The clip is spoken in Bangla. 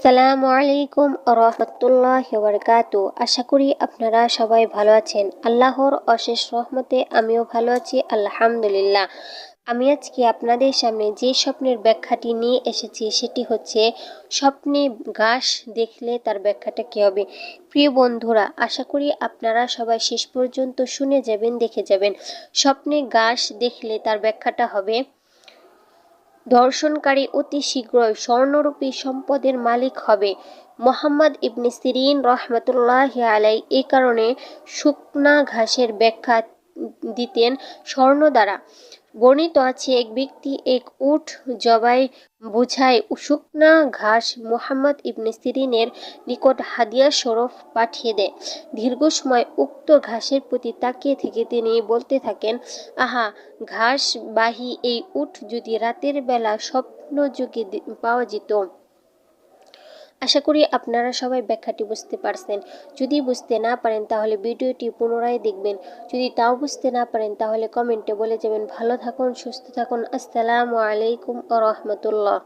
আসসালামু আলাইকুম রহমতুল্লাহ বারকাতু। আশা করি আপনারা সবাই ভালো আছেন। আল্লাহর অশেষ রহমতে আমিও ভালো আছি, আলহামদুলিল্লাহ। আমি আজকে আপনাদের সামনে যে স্বপ্নের ব্যাখ্যাটি নিয়ে এসেছি সেটি হচ্ছে স্বপ্নে ঘাস দেখলে তার ব্যাখ্যাটা কী হবে। প্রিয় বন্ধুরা, আশা করি আপনারা সবাই শেষ পর্যন্ত শুনে যাবেন, দেখে যাবেন। স্বপ্নে ঘাস দেখলে তার ব্যাখ্যাটা হবে, দর্শনকারী অতি শীঘ্রই স্বর্ণরূপী সম্পদের মালিক হবে। মুহাম্মদ ইবনে সিরিন রহমতুল্লাহি আলাই এই কারণে শুকনা ঘাসের ব্যাখ্যা দিতেন স্বর্ণ দ্বারা। বর্ণিত আছে, এক ব্যক্তি এক উট জবাই বোঝায় শুকনা ঘাস মুহাম্মদ ইবনে সিরিনের নিকট হাদিয়া স্বরূপ পাঠিয়ে দেয়। দীর্ঘ সময় উক্ত ঘাসের প্রতি তাকিয়ে থেকে তিনি বলতে থাকেন, আহা, ঘাসবাহী এই উট যদি রাতের বেলা স্বপ্নযোগে পাওয়া যেত। আশা করি আপনারা সবাই ব্যাখ্যাটি বুঝতে পারছেন। যদি বুঝতে না পারেন তাহলে ভিডিওটি পুনরায় দেখবেন। যদি তাও বুঝতে না পারেন তাহলে কমেন্টে বলে যাবেন। ভালো থাকুন, সুস্থ থাকুন। আসসালামু আলাইকুম ওয়া রাহমাতুল্লাহ।